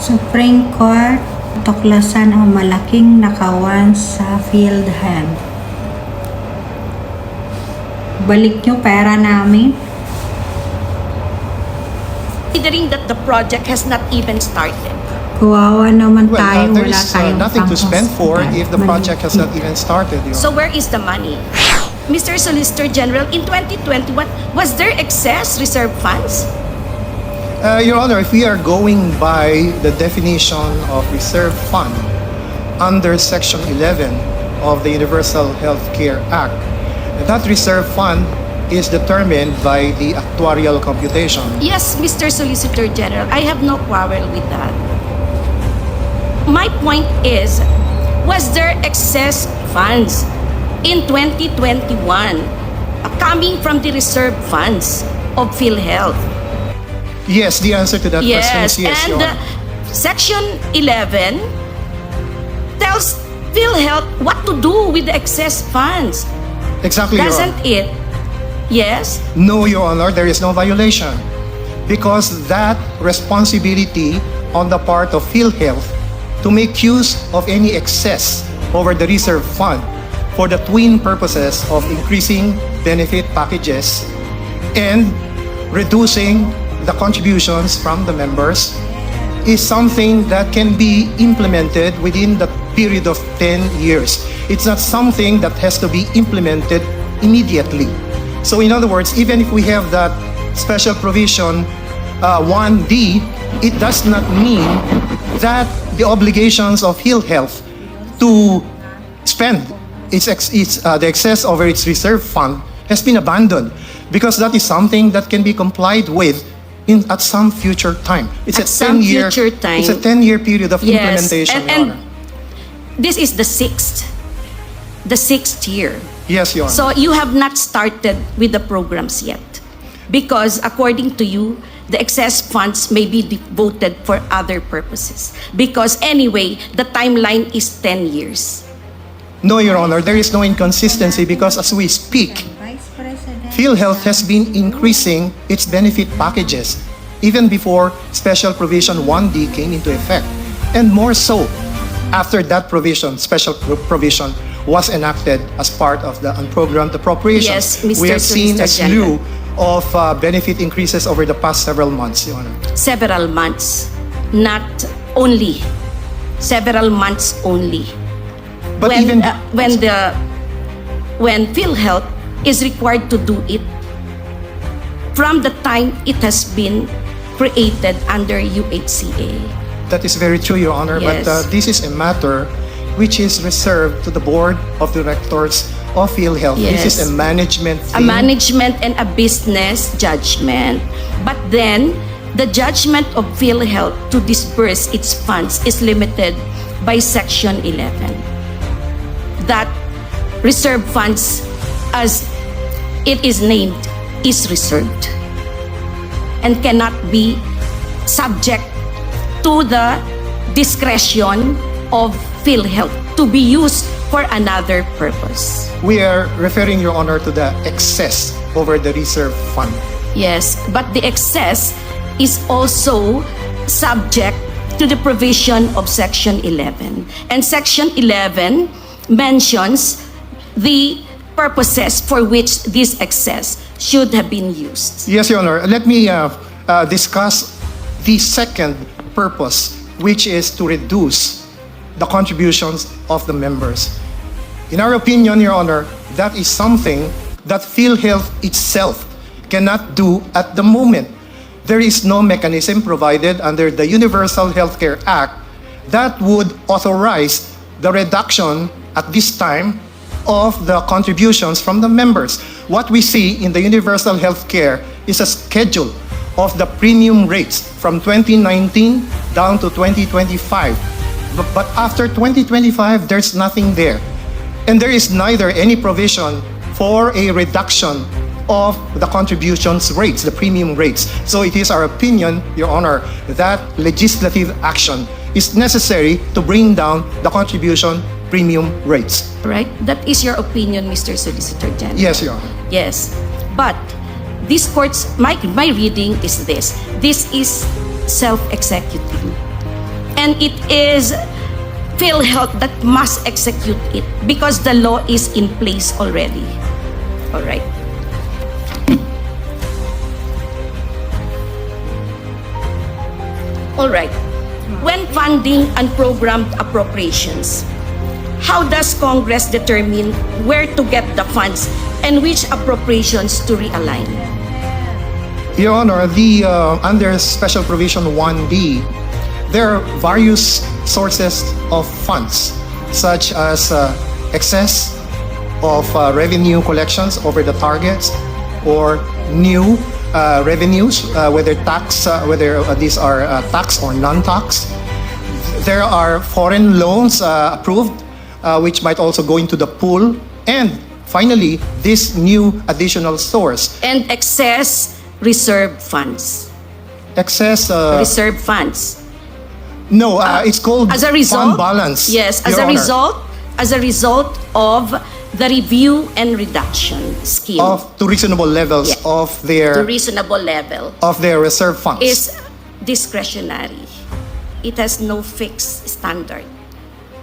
Supreme Court, tuklasan ang malaking nakawan sa PhilHealth. Balik nyo pera namin. Considering that the project has not even started. Kawawa naman tayo, there wala is tayong nothing to spend for pang-hospital. if the project has not even started. So where is the money? Mr. Solicitor General, in 2021, was there excess reserve funds? Your Honor, if we are going by the definition of reserve fund under Section 11 of the Universal Health Care Act, that reserve fund is determined by the actuarial computation. Yes, Mr. Solicitor General, I have no quarrel with that. My point is, was there excess funds in 2021 coming from the reserve funds of PhilHealth? Yes, the answer to that question is yes, and Your Honor. Section 11 tells PhilHealth what to do with the excess funds. Exactly, Your Doesn't Honor. it? Yes? No, Your Honor, there is no violation because that responsibility on the part of PhilHealth to make use of any excess over the reserve fund for the twin purposes of increasing benefit packages and reducing the contributions from the members is something that can be implemented within the period of 10 years. It's not something that has to be implemented immediately. So in other words, even if we have that special provision 1D, it does not mean that the obligations of PhilHealth to spend the excess over its reserve fund has been abandoned because that is something that can be complied with at some future time. It's At some future time. It's a 10-year period of Yes, implementation, Your and Honor. this is the sixth year. Yes, Your Honor. So you have not started with the programs yet. Because according to you, the excess funds may be devoted for other purposes. Because anyway, the timeline is 10 years. No, Your Honor, there is no inconsistency because as we speak, Vice President. PhilHealth has been increasing its benefit packages even before Special Provision 1D came into effect. And more so, after that provision, special provision, was enacted as part of the unprogrammed appropriations. Yes, Mr. We have seen a Solicitor slew of benefit increases over the past several months, Your Honor. Several months, not only. Several months only. But When PhilHealth is required to do it from the time it has been created under UHCA. that is very true, Your Honor, Yes. but this is a matter which is reserved to the Board of Directors of PhilHealth. Yes. This is a management A thing. management and a business judgment. But then, the judgment of PhilHealth to disburse its funds is limited by Section 11. That reserve funds, as it is named, is reserved and cannot be subject to the discretion of PhilHealth to be used for another purpose. We are referring, Your Honor, to the excess over the reserve fund. Yes, but the excess is also subject to the provision of Section 11. And Section 11 mentions the purposes for which this excess should have been used. Yes, Your Honor. Let me discuss the second purpose, which is to reduce the contributions of the members. In our opinion, Your Honor, that is something that PhilHealth itself cannot do at the moment. There is no mechanism provided under the Universal Healthcare Act that would authorize the reduction at this time of the contributions from the members. What we see in the Universal Healthcare is a schedule of the premium rates from 2019 down to 2025. But after 2025, there's nothing there. And there is neither any provision for a reduction of the contributions rates, the premium rates. So it is our opinion, Your Honor, that legislative action is necessary to bring down the contribution premium rates. Right? That is your opinion, Mr. Solicitor General. Yes, Your Honor. Yes. But this court's, my reading is this. This is self-executing. And it is PhilHealth that must execute it because the law is in place already. All right. All right. When funding unprogrammed appropriations, how does Congress determine where to get the funds and which appropriations to realign? Your Honor, under Special Provision 1D, there are various sources of funds, such as excess of revenue collections over the targets, or new revenues, whether these are tax or non-tax. There are foreign loans approved, which might also go into the pool, and finally, this new additional source. And excess reserve funds. Excess Reserve funds. No, it's called As a result, fund balance. yes, Your Honor, as a result of the review and reduction scheme to reasonable levels Yeah. of to their reasonable level reserve funds. is discretionary. It has no fixed standard.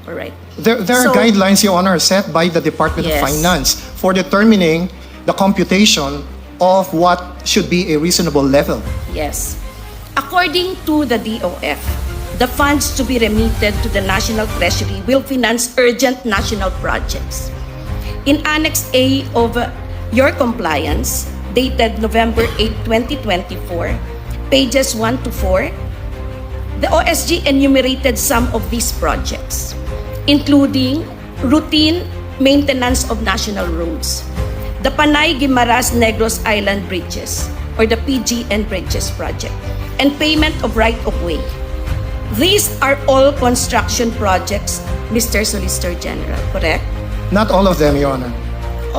All right. There are So- guidelines, Your Honor, set by the Department Yes. of Finance for determining the computation of what should be a reasonable level. Yes. According to the DOF, the funds to be remitted to the National Treasury will finance urgent national projects. In Annex A of your compliance, dated November 8, 2024, pages 1 to 4, the OSG enumerated some of these projects, including routine maintenance of national roads, the Panay-Guimaras Negros Island Bridges, or the PGN Bridges project, and payment of right-of-way. These are all construction projects, Mr. Solicitor General, correct? Not all of them, Your Honor.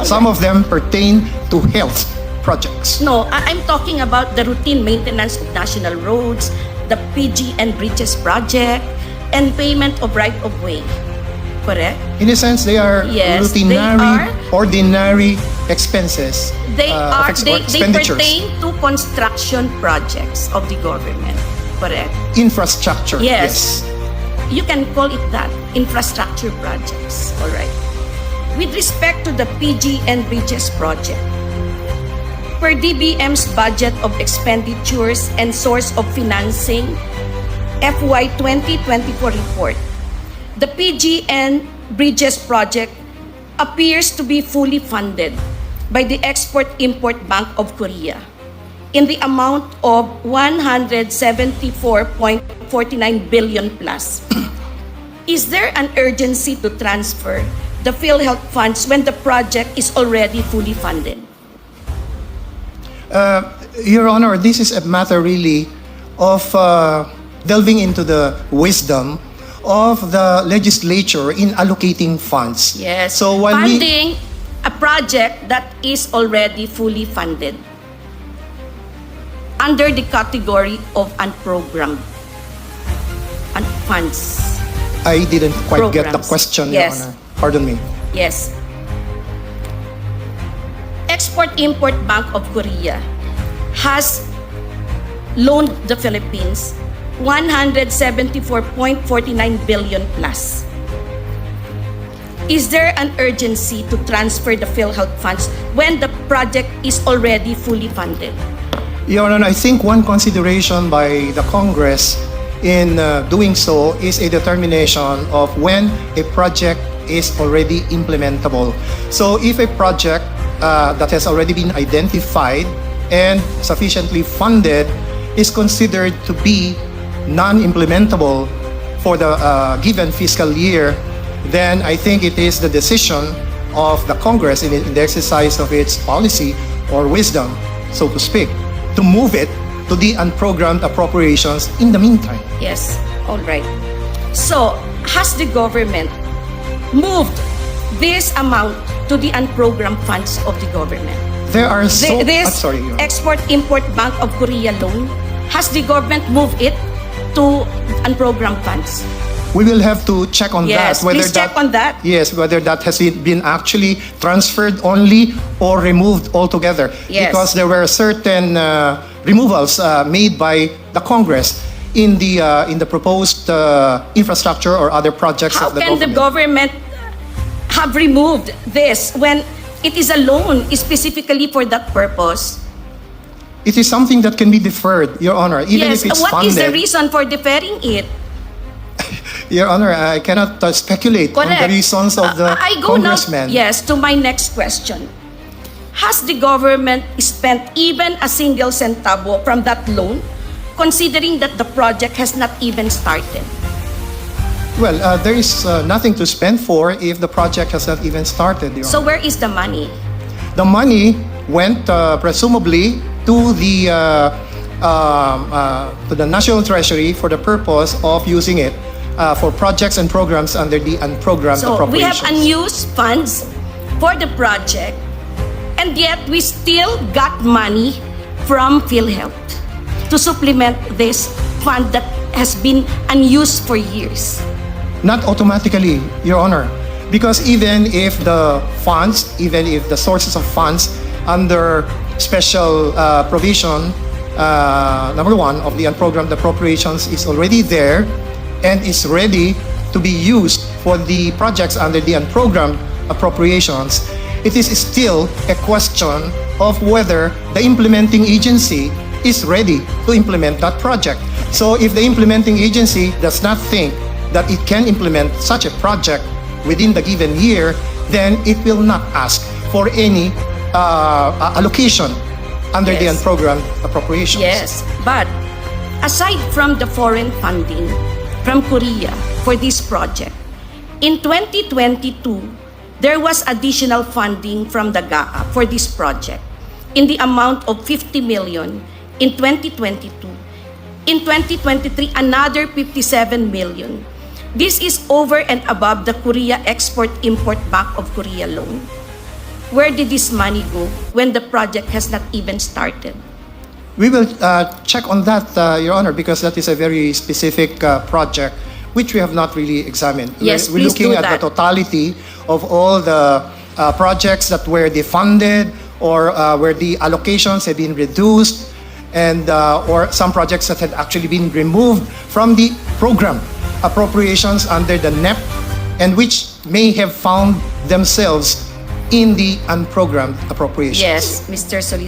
Some of them pertain to health projects. No, I'm talking about the routine maintenance of national roads, the PGN Bridges project, and payment of right-of-way, correct? In a sense, they are Yes, ordinary expenses. They or they expenditures. pertain to construction projects of the government, correct? Infrastructure. Yes. You can call it that, infrastructure projects, all right. With respect to the PGN Bridges project, per DBM's budget of expenditures and source of financing, FY 2024 report, the PGN Bridges project appears to be fully funded by the Export-Import Bank of Korea in the amount of 174.49 billion plus. Is there an urgency to transfer the PhilHealth funds when the project is already fully funded? Your Honor, this is a matter really of delving into the wisdom of the legislature in allocating funds. Yes. So when funding a project that is already fully funded under the category of unprogrammed funds. I didn't quite get the Programs. question, Yes. Your Honor. Pardon me. Yes. Export-Import Bank of Korea has loaned the Philippines 174.49 billion plus. Is there an urgency to transfer the PhilHealth funds when the project is already fully funded? Your Honor, I think one consideration by the Congress in doing so is a determination of when a project is already implementable. So if a project that has already been identified and sufficiently funded is considered to be non-implementable for the given fiscal year, then I think it is the decision of the Congress in the exercise of its policy or wisdom, so to speak, to move it to the unprogrammed appropriations in the meantime. Yes, all right. So, has the government moved this amount to the unprogrammed funds of the government? There are so... This sorry, Your Honor. Export-Import Bank of Korea loan, has the government moved it to unprogrammed funds? We will have to check on Yes, that. please check on that. Yes, whether that has been actually transferred only or removed altogether. Yes. Because there were certain removals made by the Congress. in the proposed infrastructure or other projects How of the can the government. government have removed this when it is a loan specifically for that purpose? It is something that can be deferred, Your Honor, even Yes, if it's what funded. is the reason for deferring it? Your Honor, I cannot speculate on the reasons of the I go congressman. now, yes, to my next question. Has the government spent even a single centavo from that loan, considering that the project has not even started? Well, there is nothing to spend for if the project has not even started, Your Honor. So where is the money? The money went presumably to the National Treasury for the purpose of using it for projects and programs under the unprogrammed So we have appropriations. unused funds for the project, and yet we still got money from PhilHealth to supplement this fund that has been unused for years. Not automatically, Your Honor, because even if the funds, even if the sources of funds under special provision number 1 of the unprogrammed appropriations is already there and is ready to be used for the projects under the unprogrammed appropriations, it is still a question of whether the implementing agency is ready to implement that project. So if the implementing agency does not think that it can implement such a project within the given year, then it will not ask for any allocation under the Yes. unprogrammed appropriations. Yes, but aside from the foreign funding from Korea for this project, in 2022, there was additional funding from the GAA for this project in the amount of 50 million in 2022. In 2023, another 57 million. This is over and above the Korea Export-Import Bank of Korea loan. Where did this money go when the project has not even started? We will check on that, Your Honor, because that is a very specific project which we have not really examined. Yes, We're please looking do at that. the totality of all the projects that were defunded or where the allocations have been reduced, and or some projects that had actually been removed from the program appropriations under the NEP and which may have found themselves in the unprogrammed appropriations. Yes, Mr. Solis.